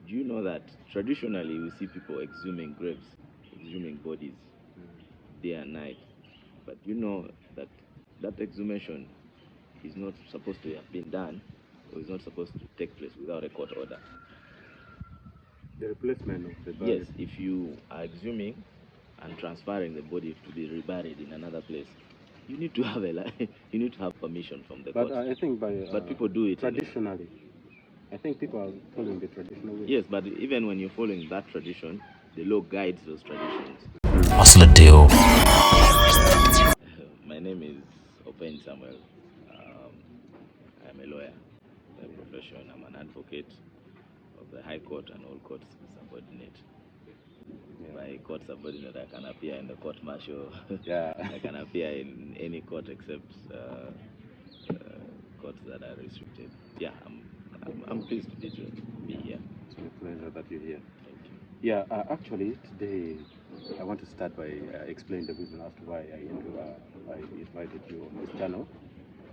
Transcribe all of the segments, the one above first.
Do you know that traditionally we see people exhuming graves, exhuming bodies day and night? But you know that that exhumation is not supposed to have been done, or is not supposed to take place without a court order. The replacement of the body. Yes, if you are exhuming and transferring the body to be reburied in another place, you need to have you need to have permission from the But court. I think but people do it traditionally. I think people are following the traditional way. Yes, but even when you're following that tradition, the law guides those traditions. My name is Openy Samuel. I'm a lawyer by profession. I'm an advocate of the High Court and all courts subordinate. By court subordinate, I can appear in the court martial. I can appear in any court except courts that are restricted. Yeah, I'm pleased to be here. It's my pleasure that you're here. Thank you. Yeah, actually today I want to start by explaining the reason as to why I invited you on this channel.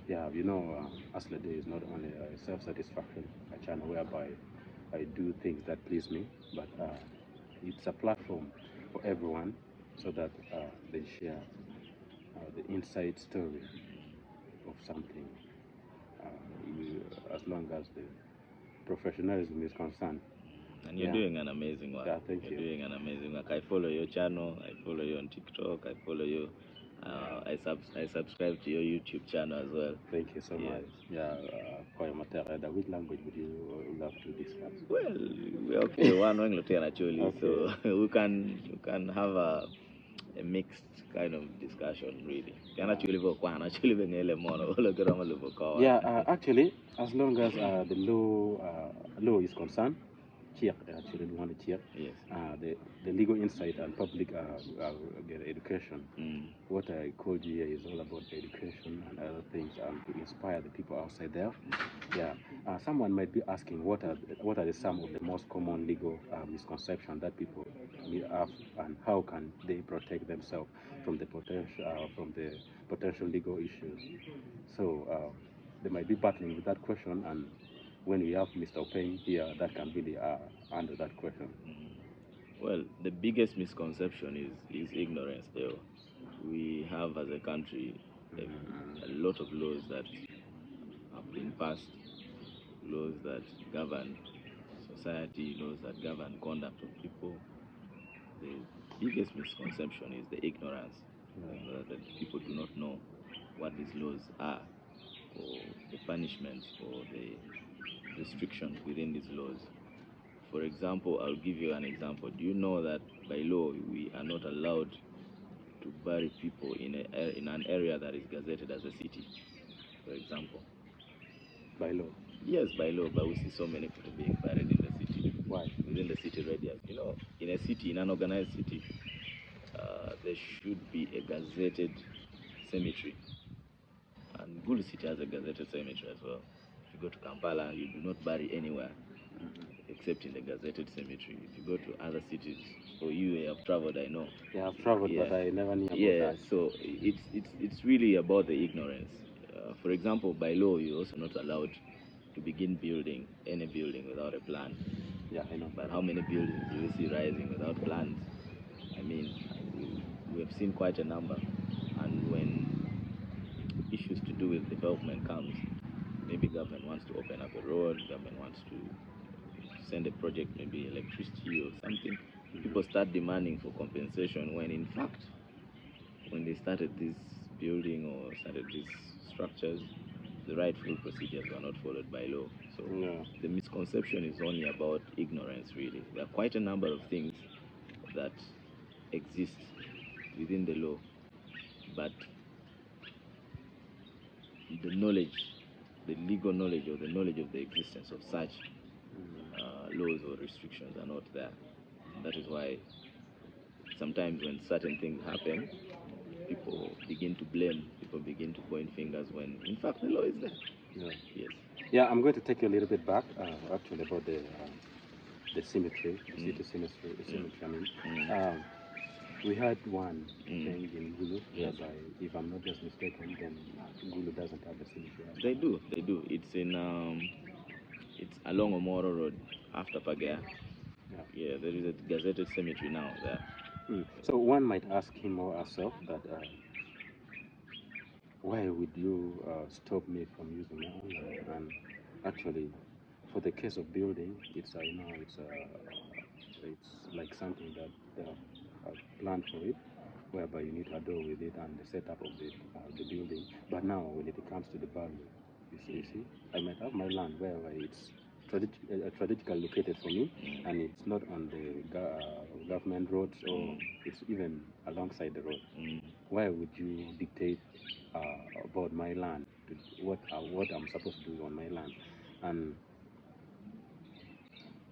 Yeah, you know, Asla Day is not only a self-satisfaction channel whereby I do things that please me, but it's a platform for everyone so that they share the inside story of something, as long as the professionalism is concerned. And you're doing an amazing work. Yeah, thank you. You're doing an amazing work. I follow your channel. I follow you on TikTok. I follow you. I subscribe to your YouTube channel as well. Thank you so much. Yeah, which language would you love to discuss? Well, we're okay. One language actually, okay. So we can have a mixed kind of discussion, really. Yeah, actually, as long as the law is concerned, actually want to check. Yes. The legal insight and public education. What I called you here is all about education and other things to inspire the people outside there. Yeah. Someone might be asking what are some of the most common legal misconceptions that people have, and how can they protect themselves from the potential legal issues. So they might be battling with that question, and when we have Mr. Openy here, that can really answer that question. Well, the biggest misconception is ignorance. Though we have, as a country, a lot of laws that have been passed, laws that govern society, laws that govern conduct of people. The biggest misconception is the ignorance, that people do not know what these laws are, or the punishments, or the restrictions within these laws. For example, I'll give you an example. Do you know that by law we are not allowed to bury people in an area that is gazetted as a city, for example? By law? Yes, by law, but we see so many people being buried in the city. Why? Within the city radius. You know, in a city, in an organized city, there should be a gazetted cemetery. And Gulu City has a gazetted cemetery as well. If you go to Kampala, you do not bury anywhere except in the gazetted cemetery. If you go to other cities, for you have traveled, I know. Yeah, I've traveled, but I never knew about that. So it's really about the ignorance. For example, by law, you're also not allowed to begin building any building without a plan. Yeah, I know. But how many buildings do we see rising without plans? I mean, we have seen quite a number. And when issues to do with development comes, maybe government wants to open up a road, government wants to send a project, maybe electricity or something, people start demanding for compensation when in fact, when they started this building or started these structures, the rightful procedures were not followed by law. So the misconception is only about ignorance, really. There are quite a number of things that exist within the law, but the knowledge, the legal knowledge or the knowledge of the existence of such laws or restrictions are not there. And that is why sometimes when certain things happen, people begin to blame, people begin to point fingers when in fact the law is there. Yeah. Yes. Yeah, I'm going to take you a little bit back, actually, about the cemetery, the city cemetery. I mean, we had one change in Gulu, whereby, if I'm not just mistaken, then Gulu doesn't have a cemetery. They do. It's in It's along Omoro Road after Pagaya. Yeah. Yeah, there is a gazetted cemetery now there. So one might ask him or herself that why would you stop me from using my own land? And actually, for the case of building, it's it's like something that they have planned for it, whereby you need to adore with it and the setup of the building. But now, when it comes to the value, you see, I might have my land wherever it's strategically located for me, and it's not on the government roads or it's even alongside the road. Why would you dictate about my land, what I'm supposed to do on my land, and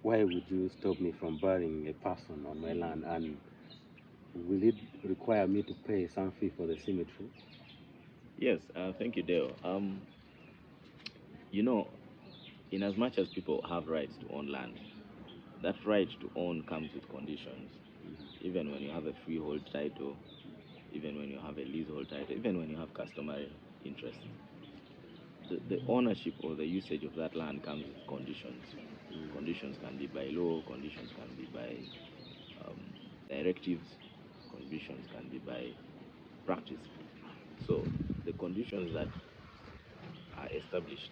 why would you stop me from burying a person on my land? And will it require me to pay some fee for the cemetery? Yes, thank you, Dale. You know, in as much as people have rights to own land, that right to own comes with conditions. Even when you have a freehold title, even when you have a leasehold title, even when you have customary interest, the ownership or the usage of that land comes with conditions. Conditions can be by law, conditions can be by directives, conditions can be by practice. So the conditions that are established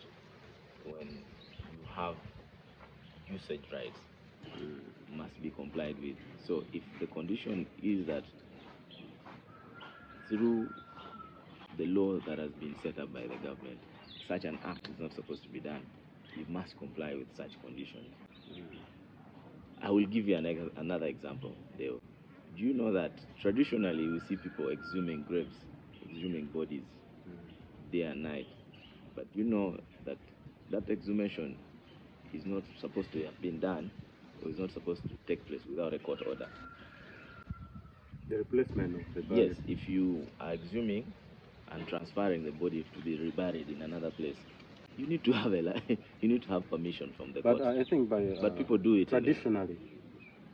when you have usage rights must be complied with. So if the condition is that through the law that has been set up by the government, such an act is not supposed to be done, you must comply with such conditions. I will give you another example, Dale. Do you know that traditionally we see people exhuming graves, exhuming bodies day and night? But you know that that exhumation is not supposed to have been done, or is not supposed to take place without a court order. The replacement of the body. Yes, if you are exhuming and transferring the body to be reburied in another place, you need to have you need to have permission from the court. But I think but people do it traditionally.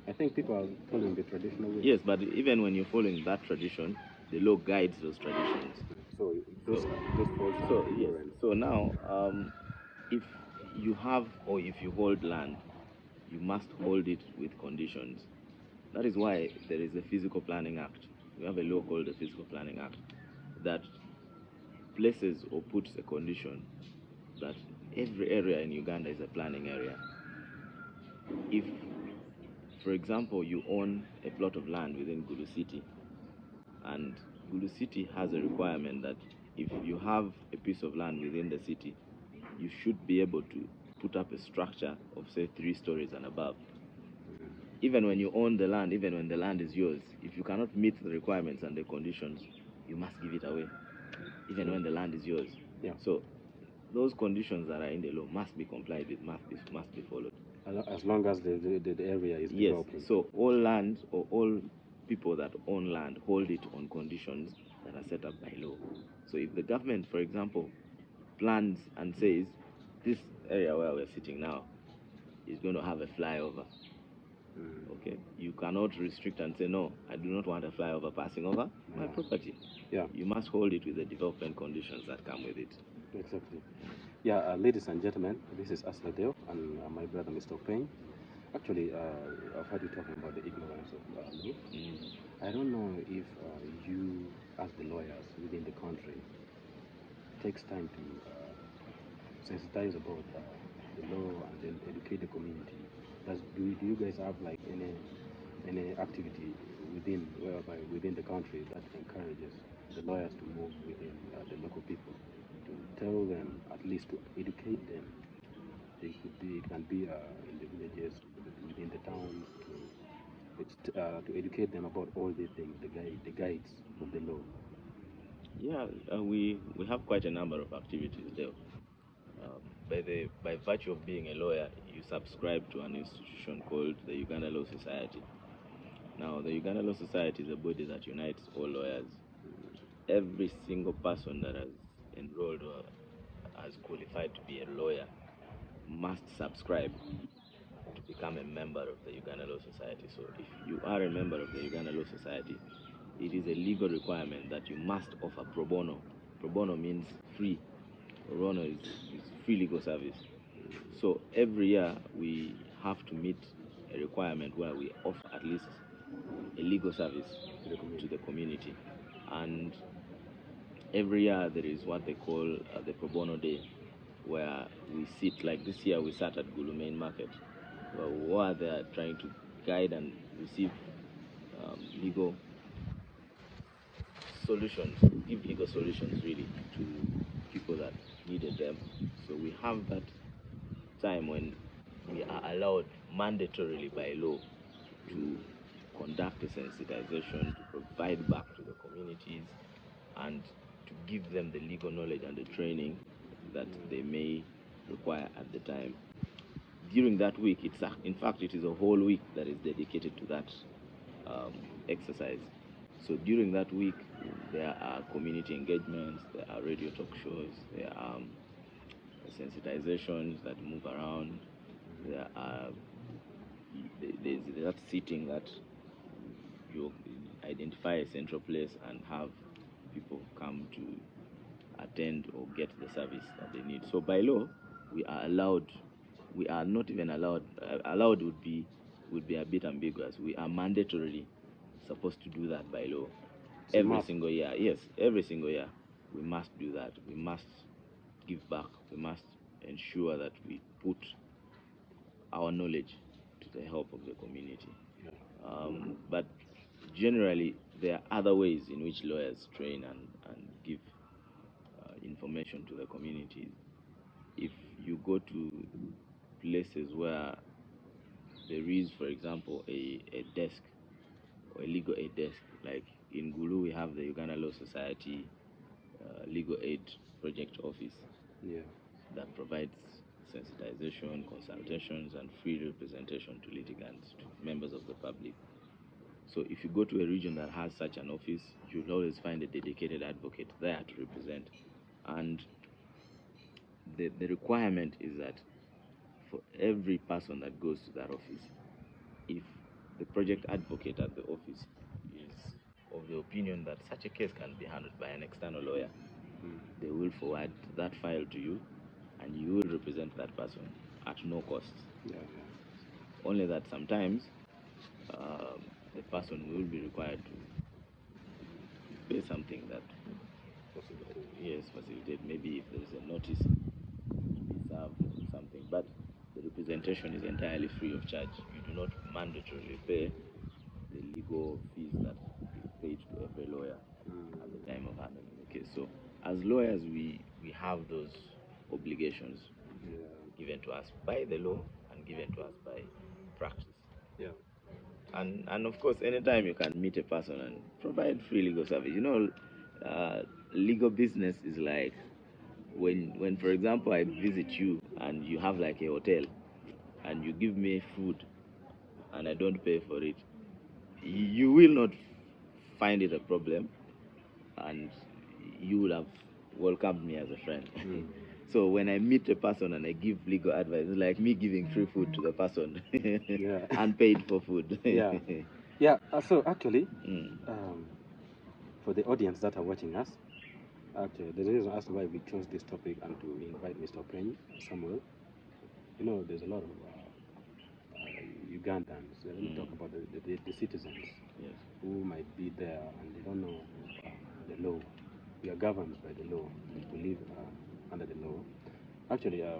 I think people are following the traditional way. Yes, but even when you're following that tradition, the law guides those traditions. So those falls so yes. So now, if you have or if you hold land, you must hold it with conditions. That is why there is a Physical Planning Act. We have a law called the Physical Planning Act that places or puts a condition that every area in Uganda is a planning area. If, for example, you own a plot of land within Gulu City, and Gulu City has a requirement that if you have a piece of land within the city, you should be able to put up a structure of, say, 3 stories and above. Even when you own the land, even when the land is yours, if you cannot meet the requirements and the conditions, you must give it away, even when the land is yours. Yeah. So those conditions that are in the law must be complied with, must be followed. As long as the area is developed. Yes. So all land or all people that own land hold it on conditions that are set up by law. So if the government, for example, plans and says this area where we're sitting now is going to have a flyover, okay, you cannot restrict and say, no, I do not want a flyover passing over my property. Yeah. You must hold it with the development conditions that come with it. Exactly. Yeah, ladies and gentlemen, this is Asladeo and my brother, Mr. Openy. Actually, I've heard you talking about the ignorance of law. I don't know if you, as the lawyers within the country, takes time to sensitize about the law and then educate the community. Do you guys have like any activity within the country that encourages the lawyers to move within the local people, to tell them, at least to educate them? It can be in the villages, within the towns, to educate them about all these things, the guides of the law. Yeah, we have quite a number of activities there. By virtue of being a lawyer, you subscribe to an institution called the Uganda Law Society. Now, the Uganda Law Society is a body that unites all lawyers. Every single person that has enrolled or has qualified to be a lawyer must subscribe to become a member of the Uganda Law Society. So if you are a member of the Uganda Law Society, it is a legal requirement that you must offer pro bono. Pro bono means free. Pro bono is free legal service. So every year we have to meet a requirement where we offer at least a legal service to the community. And every year there is what they call the Pro Bono Day, where we sit, like this year we sat at Gulu Main Market, where they are trying to guide and receive legal solutions, give legal solutions really to people that needed them. So we have that time when we are allowed mandatorily by law to conduct a sensitization, to provide back to the communities, and to give them the legal knowledge and the training that they may require at the time. During that week, in fact, it is a whole week that is dedicated to that exercise. So during that week, there are community engagements, there are radio talk shows, there are sensitizations that move around, there are there's that sitting that you identify a central place and have people come to attend or get the service that they need. So by law, we are allowed. We are not even allowed. Allowed would be a bit ambiguous. We are mandatorily supposed to do that by law. So every single year, yes, every single year, we must do that. We must give back. We must ensure that we put our knowledge to the help of the community. But generally, there are other ways in which lawyers train and give information to the community. If you go to places where there is, for example, a desk or a legal aid desk, like in Gulu, we have the Uganda Law Society Legal Aid Project Office that provides sensitization, consultations, and free representation to litigants, to members of the public. So if you go to a region that has such an office, you'll always find a dedicated advocate there to represent. And the requirement is that for every person that goes to that office, if the project advocate at the office is of the opinion that such a case can be handled by an external lawyer, they will forward that file to you, and you will represent that person at no cost. Only that sometimes the person will be required to pay something that facilitate, maybe if there is a notice to be served or something. But the representation is entirely free of charge. You do not mandatorily pay the legal fees that is paid to every lawyer at the time of handling the case. So as lawyers, we have those obligations given to us by the law and given to us by practice. And of course, anytime you can meet a person and provide free legal service. Legal business is like when for example I visit you and you have like a hotel and you give me food and I don't pay for it, you will not find it a problem, and you would have welcomed me as a friend. So when I meet a person and I give legal advice, it's like me giving free food to the person and paid for food. So actually, for the audience that are watching us, actually, the reason as to why we chose this topic and to invite Mr. Openy, Samuel, there's a lot of Ugandans. Let me talk about the citizens who might be there and they don't know the law. We are governed by the law. We live under the law. Actually, I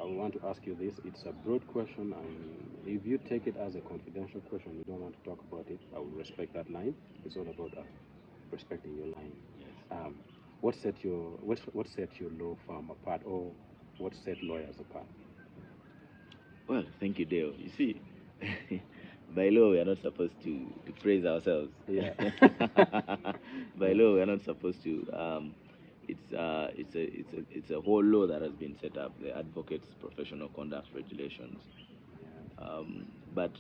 want to ask you this. It's a broad question, and if you take it as a confidential question, you don't want to talk about it, I will respect that line. It's all about respecting your line. What set your law firm apart, or what set lawyers apart? Well, thank you, Dale. You see, by law we are not supposed to praise ourselves. By law we are not supposed to. It's a whole law that has been set up, the Advocates Professional Conduct Regulations. But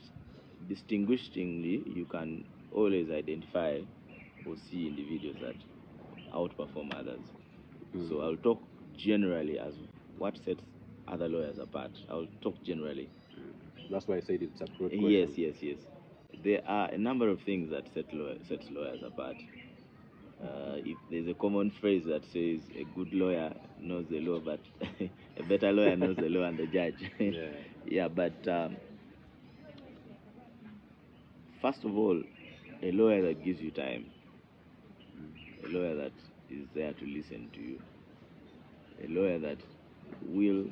distinguishingly, you can always identify or see individuals that outperform others. So I'll talk generally as what sets other lawyers apart. I'll talk generally. That's why I said it's a broad question. Yes. There are a number of things that sets lawyers apart. If there's a common phrase that says a good lawyer knows the law, but a better lawyer knows the law and the judge. Yeah, but first of all, a lawyer that gives you time, a lawyer that is there to listen to you, a lawyer that will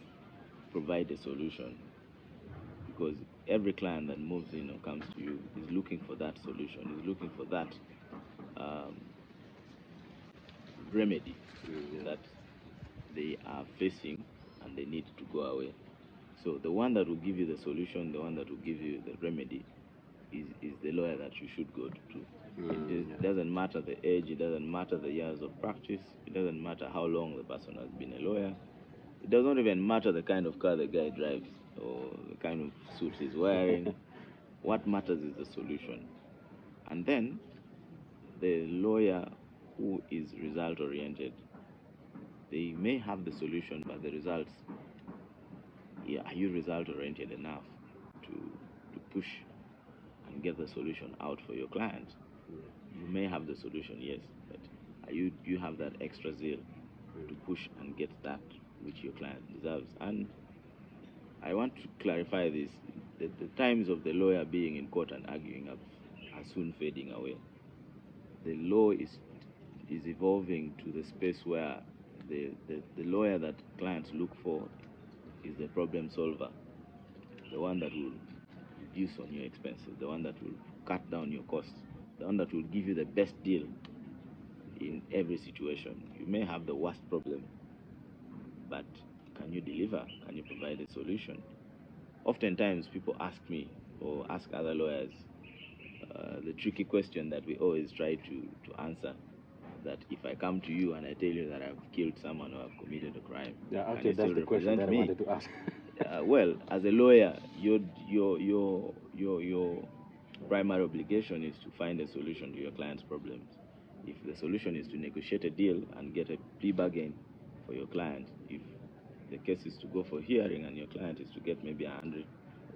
provide a solution, because every client that moves in or comes to you is looking for that solution, is looking for that remedy that they are facing and they need to go away. So the one that will give you the solution, the one that will give you the remedy is the lawyer that you should go to. It doesn't matter the age, it doesn't matter the years of practice, it doesn't matter how long the person has been a lawyer. It does not even matter the kind of car the guy drives or the kind of suit he's wearing. What matters is the solution. And then the lawyer who is result-oriented, they may have the solution, but the results, are you result-oriented enough to push and get the solution out for your client? You may have the solution, yes, but you have that extra zeal to push and get that which your client deserves. And I want to clarify this. The times of the lawyer being in court and arguing are soon fading away. The law is evolving to the space where the lawyer that clients look for is the problem solver, the one that will reduce on your expenses, the one that will cut down your costs, the one that will give you the best deal in every situation. You may have the worst problem, but can you deliver? Can you provide a solution? Oftentimes people ask me or ask other lawyers the tricky question that we always try to answer, that if I come to you and I tell you that I've killed someone or I've committed a crime, can you still represent me? I wanted to ask. Well, as a lawyer, your primary obligation is to find a solution to your client's problems. If the solution is to negotiate a deal and get a plea bargain for your client, if the case is to go for hearing and your client is to get maybe 100,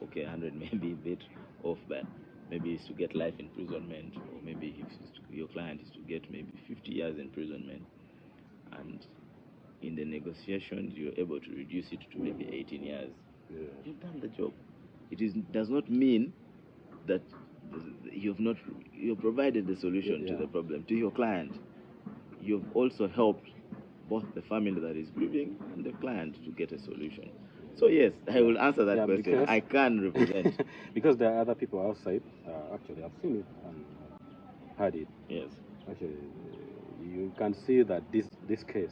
okay, 100 may be a bit off, but maybe it's to get life imprisonment, or maybe if your client is to get maybe 50 years imprisonment, and in the negotiations you're able to reduce it to maybe 18 years, you've done the job. It does not mean that you've provided the solution to the problem to your client. You've also helped both the family that is grieving and the client to get a solution. So yes, I will answer that question. I can represent. Because there are other people outside. Actually, I've seen it and heard it. Yes. Actually, you can see that this case,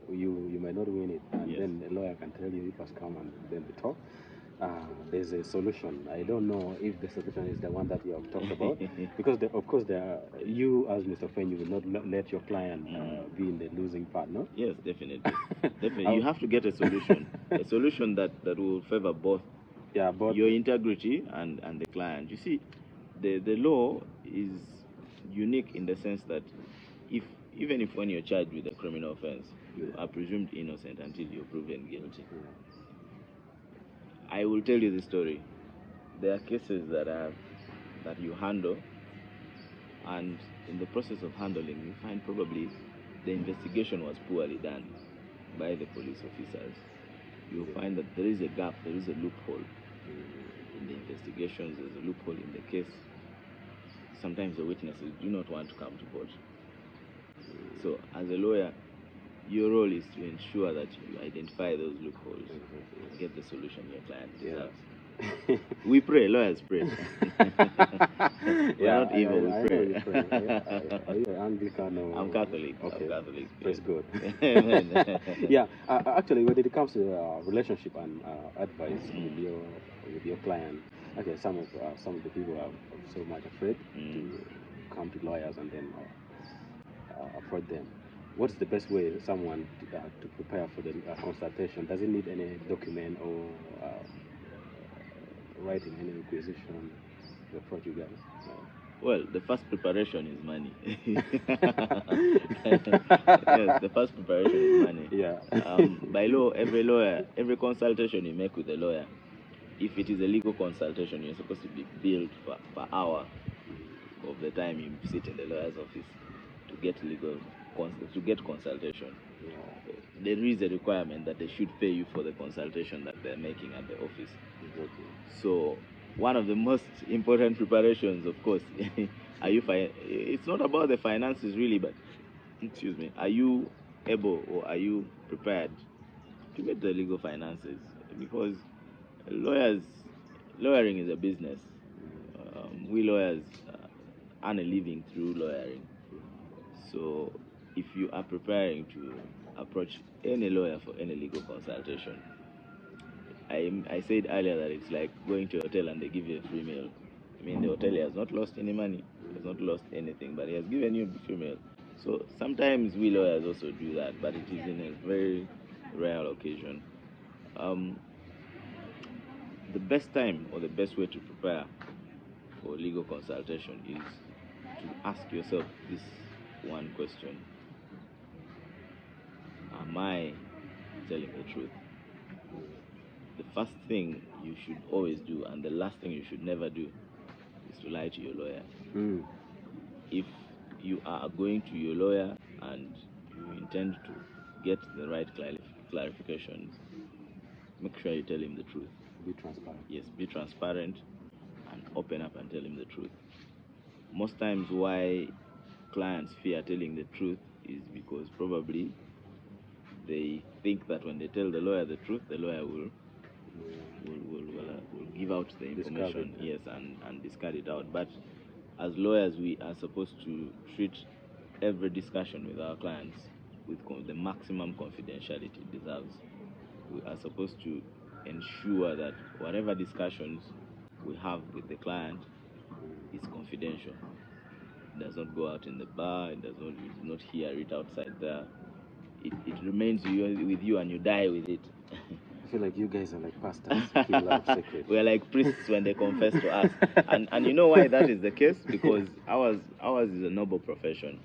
you might not win it, and then the lawyer can tell you, you must come and then we talk. There's a solution. I don't know if the solution is the one that you have talked about, because of course you as Mr. Feng, you will not let your client be in the losing part, no? Yes, definitely. Definitely. You have to get a solution, a solution that will favor both your integrity and the client. You see, the law is unique in the sense that even if when you're charged with a criminal offense, you are presumed innocent until you're proven guilty. I will tell you the story. There are cases that you handle, and in the process of handling, you find probably the investigation was poorly done by the police officers. You'll find that there is a gap, there is a loophole in the investigations, there's a loophole in the case. Sometimes the witnesses do not want to come to court. So as a lawyer, your role is to ensure that you identify those loopholes and get the solution your client deserves. We pray, lawyers pray. We're not evil, we pray. Are you Anglican or? I'm Catholic. Okay. I'm Catholic. Praise God. Yeah, actually, when it comes to relationship and advice with your client, okay, some of the people are so much afraid to come to lawyers and then approach them. What's the best way someone to prepare for the consultation? Does it need any document or writing any requisition to approach you guys? Well, the first preparation is money. Yes, the first preparation is money. Yeah. By law, every consultation you make with a lawyer, if it is a legal consultation, you're supposed to be billed per hour of the time you sit in the lawyer's office to get consultation. there is a requirement that they should pay you for the consultation that they're making at the office. Exactly. So one of the most important preparations, of course, it's not about the finances really, but excuse me, are you able or are you prepared to get the legal finances? Because lawyering is a business. We lawyers earn a living through lawyering. So if you are preparing to approach any lawyer for any legal consultation, I said earlier that it's like going to a hotel and they give you a free meal. I mean, the hotelier has not lost any money, has not lost anything, but he has given you a free meal. So sometimes we lawyers also do that, but it is in a very rare occasion. The best time or the best way to prepare for legal consultation is to ask yourself this one question: am I telling the truth? The first thing you should always do, and the last thing you should never do, is to lie to your lawyer. If you are going to your lawyer and you intend to get the right clarifications, make sure you tell him the truth. Be transparent. Yes, be transparent and open up and tell him the truth. Most times why clients fear telling the truth is because probably they think that when they tell the lawyer the truth, the lawyer will give out the information, yes, and discard it out. But as lawyers, we are supposed to treat every discussion with our clients with the maximum confidentiality it deserves. We are supposed to ensure that whatever discussions we have with the client is confidential. It does not go out in the bar, you do not hear it outside there. It remains with you and you die with it. I feel like you guys are like pastors keeping love secret. We are like priests when they confess to us. And you know why that is the case? Because ours is a noble profession.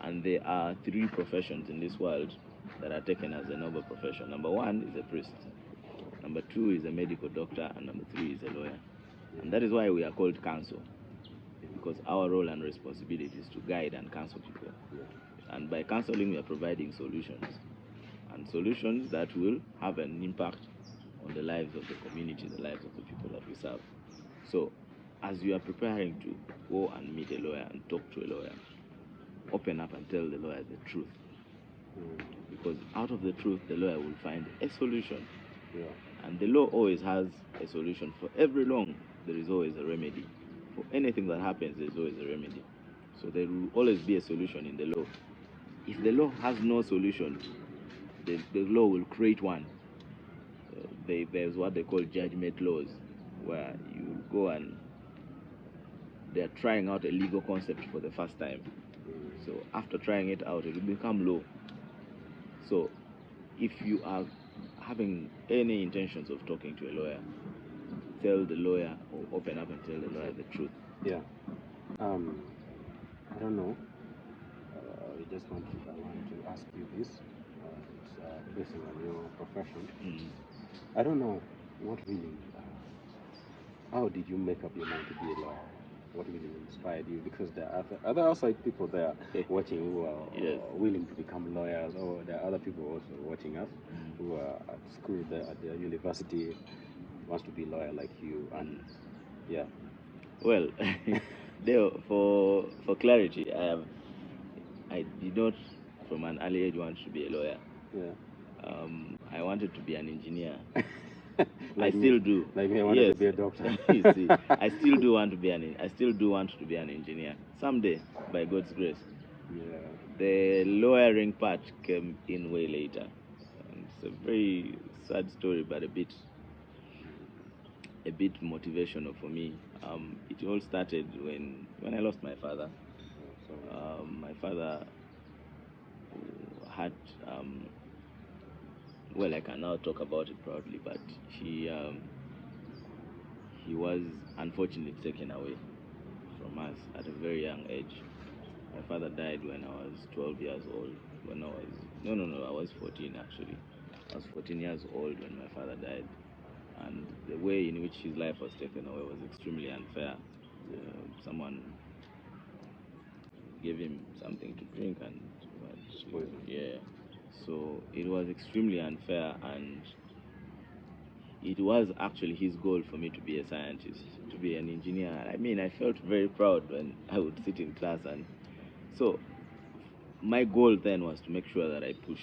And there are three professions in this world that are taken as a noble profession. Number one is a priest. Number two is a medical doctor. And number three is a lawyer. And that is why we are called counsel. Because our role and responsibility is to guide and counsel people. And by counseling, we are providing solutions. And solutions that will have an impact on the lives of the community, the lives of the people that we serve. So, as you are preparing to go and meet a lawyer and talk to a lawyer, open up and tell the lawyer the truth. Because out of the truth, the lawyer will find a solution. And the law always has a solution. For every wrong, there is always a remedy. For anything that happens, there is always a remedy. So there will always be a solution in the law. If the law has no solution, the law will create one. There's what they call judgment laws, where you go and they're trying out a legal concept for the first time. So after trying it out, it will become law. So if you are having any intentions of talking to a lawyer, tell the lawyer or open up and tell the lawyer the truth. Yeah. I don't know. I want to ask you this. It's based on your profession. I don't know what really. How did you make up your mind to be a lawyer? What really inspired you? Because there are other outside people there watching who are willing to become lawyers, or there are other people also watching us who are at school, at their university, wants to be a lawyer like you. And yeah. Well, for clarity, I did not from an early age want to be a lawyer. Yeah. I wanted to be an engineer. Like I still do. Like me, I wanted to be a doctor. You see, I still do want to be an engineer someday, by God's grace. Yeah. The lawyering part came in way later. It's a very sad story, but a bit motivational for me. It all started when I lost my father. My father had well, I can now talk about it proudly, but he was unfortunately taken away from us at a very young age. My father died when I was 12 years old. I was 14 actually. I was 14 years old when my father died. And the way in which his life was taken away was extremely unfair. Someone gave him something to drink and poison. Yeah. So it was extremely unfair, and it was actually his goal for me to be a scientist, to be an engineer. I mean, I felt very proud when I would sit in class, and so my goal then was to make sure that I push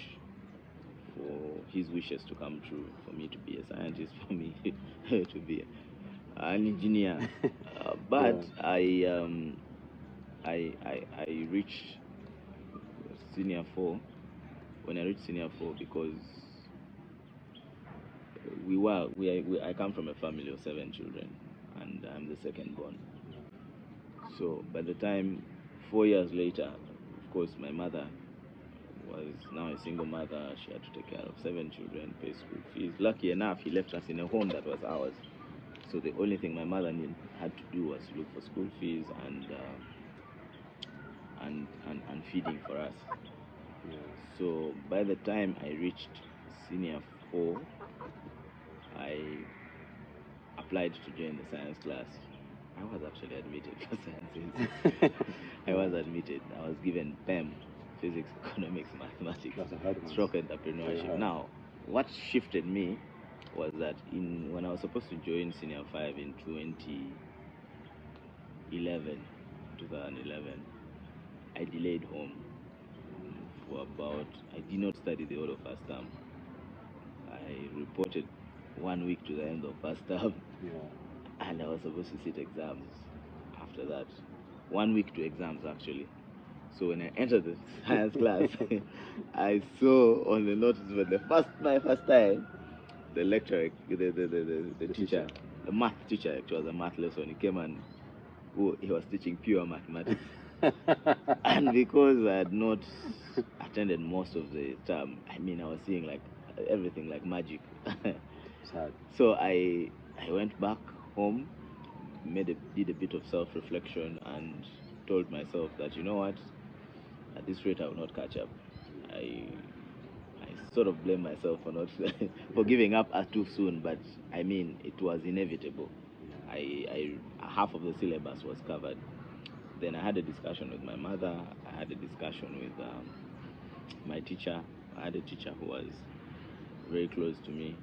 for his wishes to come true, for me to be a scientist, for me to be an engineer. But I reached senior four. When I reached senior four, because I come from a family of 7 children, and I'm the second born. So by the time 4 years later, of course, my mother was now a single mother. She had to take care of 7 children, pay school fees. Lucky enough, he left us in a home that was ours. So the only thing my mother had to do was look for school fees and feeding for us. Yeah. So by the time I reached senior 4, I applied to join the science class. I was actually admitted for sciences. I was admitted. I was given PEM, physics, economics, mathematics, stroke entrepreneurship. Yeah. Now, what shifted me was that when I was supposed to join senior 5 in 2011, I delayed home for about, I did not study the whole of first term. I reported 1 week to the end of first term, and I was supposed to sit exams after that. 1 week to exams, actually. So when I entered the science class, I saw on the notice for my first time, the lecturer, the teacher, the math teacher, it was a math lesson. He came and he was teaching pure mathematics. And because I had not attended most of the term, I mean, I was seeing like everything like magic. Sad. So I went back home, did a bit of self-reflection, and told myself that, you know what, at this rate I will not catch up. I sort of blame myself for not for giving up too soon, but I mean, it was inevitable. Half of the syllabus was covered. Then I had a discussion with my mother. I had a discussion with my teacher. I had a teacher who was very close to me.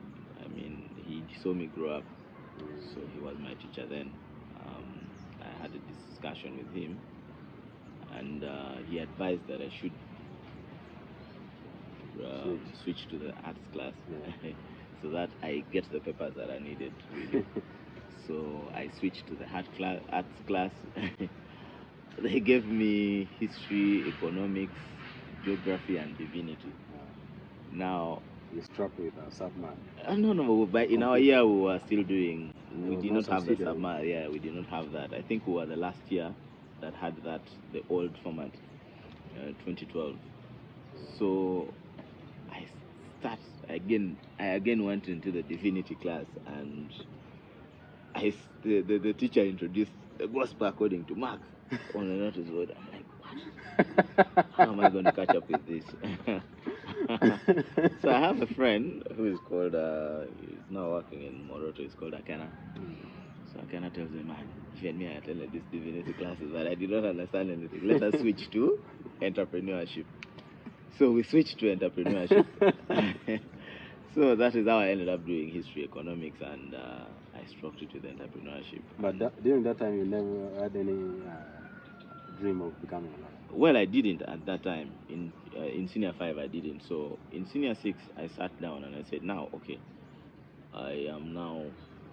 I mean, he saw me grow up, so he was my teacher then. I had a discussion with him, and he advised that I should switch to the arts class, so that I get the papers that I needed, really. So I switched to the arts class. They gave me history, economics, geography, and divinity. Now, you struck with a submarine. No, but in our year we were still doing. We did not have the submarine. Yeah, we did not have that. I think we were the last year that had that, the old format, 2012. So I again went into the divinity class, and the teacher introduced the gospel according to Mark on the notice board. I'm like, what? How am I going to catch up with this? So I have a friend who is called, he's now working in Moroto, he's called Akena. So Akena tells me, man, even me, I attended these divinity classes, but I did not understand anything. Let us switch to entrepreneurship. So we switched to entrepreneurship. So that is how I ended up doing history, economics, and I structured to the entrepreneurship. But during that time, you never had any dream of becoming a lawyer? Well, I didn't at that time. In senior 5, I didn't. So in senior 6, I sat down and I said, now, okay, I am now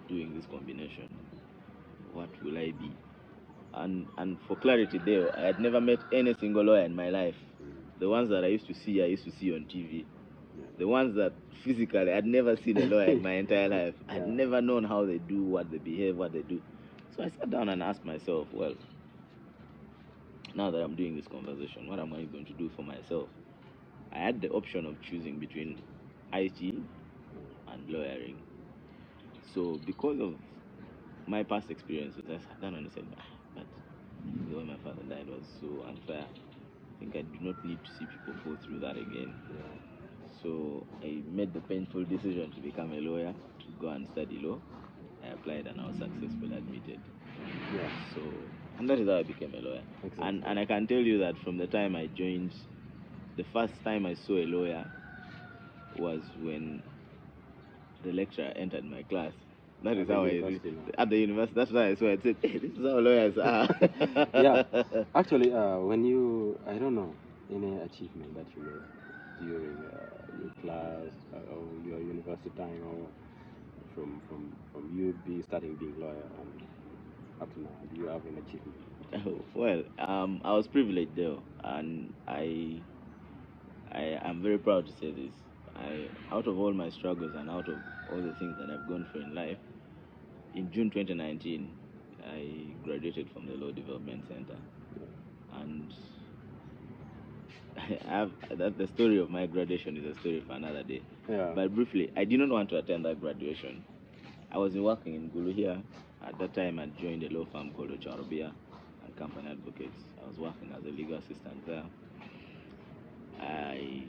doing this combination. What will I be? And for clarity there, I had never met any single lawyer in my life. The ones that I used to see on TV. The ones that physically, I'd never seen a lawyer in my entire life. I'd never known how they do, what they behave, what they do. So I sat down and asked myself, well, now that I'm doing this conversation, what am I going to do for myself? I had the option of choosing between IT and lawyering. So because of my past experiences, I sat down and I said, but the way my father died was so unfair. I think I do not need to see people go through that again. So I made the painful decision to become a lawyer, to go and study law. I applied and I was successfully admitted. So, and that is how I became a lawyer. Exactly. And I can tell you that from the time I joined, the first time I saw a lawyer, was when the lecturer entered my class. That is the how university, at the university. That's why I said, hey, this is how lawyers are. Yeah, actually, when you, I don't know, any achievement that you made during your class or your university time, or from you be starting being lawyer and up to now, do you have an achievement? Well, I was privileged though, and I am very proud to say this. Out of all my struggles and out of all the things that I've gone through in life, in June 2019, I graduated from the Law Development Center, and the story of my graduation is a story for another day. Yeah. But briefly, I did not want to attend that graduation. I was working in Gulu here. At that time, I joined a law firm called Ocharobia and Company Advocates. I was working as a legal assistant there. I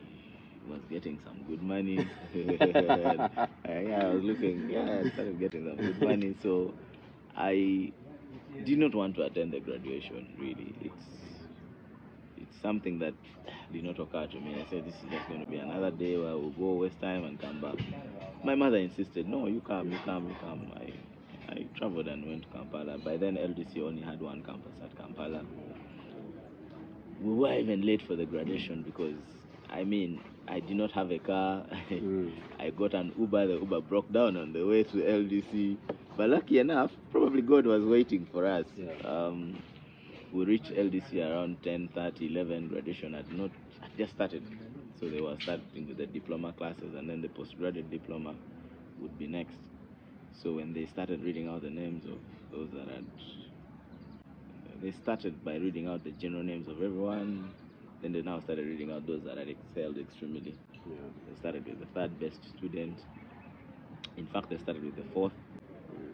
was getting some good money. I was looking, I started getting some good money. So I did not want to attend the graduation, really. It's something that did not occur to me. I said, this is just going to be another day where we'll go waste time and come back. My mother insisted, no, you come. I traveled and went to Kampala. By then, LDC only had one campus at Kampala. We were even late for the graduation because, I did not have a car. I got an Uber. The Uber broke down on the way to LDC. But lucky enough, probably God was waiting for us. Yeah. We reached LDC around 10:30, 11. Graduation had just started. So they were starting with the diploma classes, and then the postgraduate diploma would be next. So when they started reading out the names of those that had, they started by reading out the general names of everyone. Then they now started reading out those that had excelled extremely. Yeah. They started with the third best student. In fact, they started with the fourth,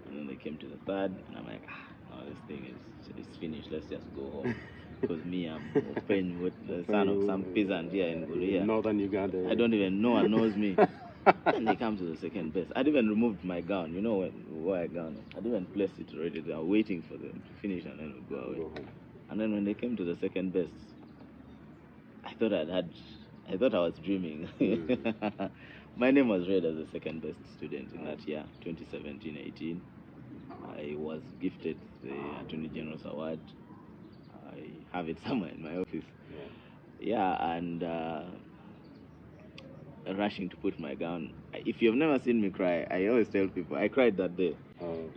and then they came to the third, and I'm like, no, this thing is finished. Let's just go home. Because me, I'm Openy, with the son of some peasant here in Korea. Northern Uganda. I don't even know one knows me. And they come to the second best. I'd even removed my gown. You know when we wore a gown? I'd even placed it already. They were waiting for them to finish and then we'd go away. And then when they came to the second best, I thought I was dreaming. My name was read as the second best student in that year, 2017-18. I was gifted the Attorney General's Award. I have it somewhere in my office. Yeah, and rushing to put my gown. If you've never seen me cry, I always tell people I cried that day.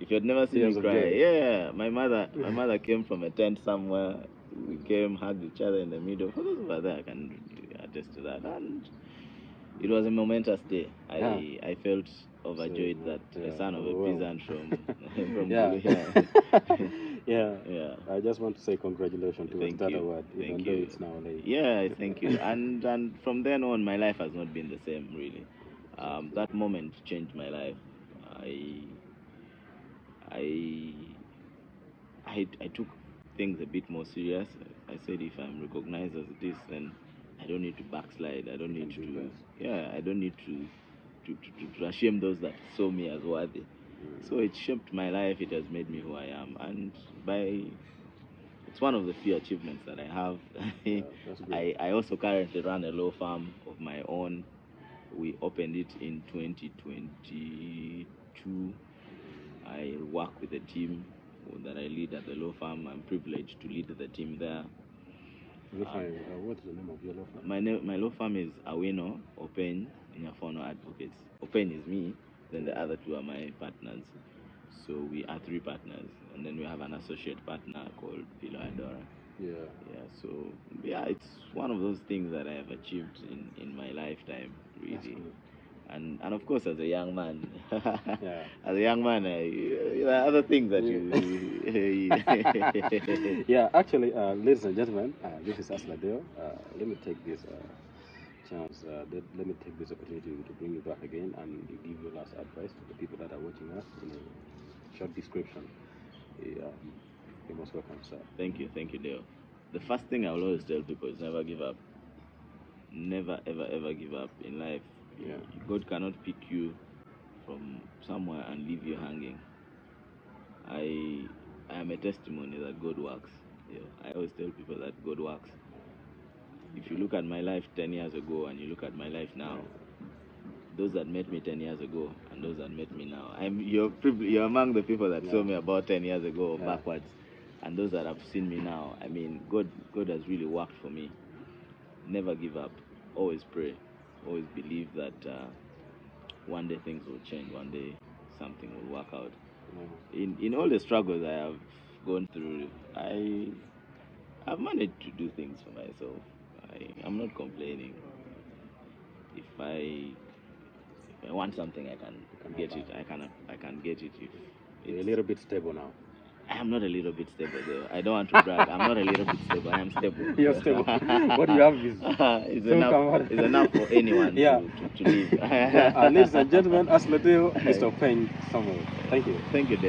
If you've never seen me cry, yeah, my mother came from a tent somewhere. We came, hugged each other in the middle. For those who are there, I can attest to that. And it was a momentous day. I felt overjoyed that a son of a peasant from yeah. I just want to say congratulations to that award, even though it's now late. Yeah, thank you. And from then on, my life has not been the same, really. That moment changed my life. I took things a bit more serious. I said, if I'm recognized as this, then I don't need to backslide. I don't need to ashame those that saw me as worthy. So it shaped my life. It has made me who I am, and it's one of the few achievements that I have. I also currently run a law firm of my own. We opened it in 2022. I work with a team that I lead at the law firm. I'm privileged to lead the team there. What's the name of your law firm? My law firm is Awino Openy Nyafono Advocates. Openy is me, then the other two are my partners. So we are three partners, and then we have an associate partner called Pilo Adora. So it's one of those things that I have achieved in my lifetime, really. And of course, as a young man, there are other things that you. Yeah, actually, ladies and gentlemen, this is Asladeo. Let me take this chance. Let me take this opportunity to bring you back again and give you last advice to the people that are watching us in a short description. You're most welcome, sir. Thank you, Dale. The first thing I will always tell people is never give up. Never, ever, ever give up in life. God cannot pick you from somewhere and leave you hanging. I am a testimony that God works. I always tell people that God works. If you look at my life 10 years ago and you look at my life now, those that met me 10 years ago and those that met me now. You're among the people that saw me about 10 years ago backwards, and those that have seen me now. I mean, God has really worked for me. Never give up. Always pray. Always believe that one day things will change. One day something will work out. In all the struggles I have gone through, I've managed to do things for myself. I'm not complaining. If I want something, I can get it. I can get it. If you're a little bit stable now. I am not a little bit stable though. I don't want to brag. I'm not a little bit stable. I am stable. You're stable. What you have is it's enough for anyone to live. Ladies and gentlemen, as Mr. Openy Samuel. Thank you. Thank you, Dave.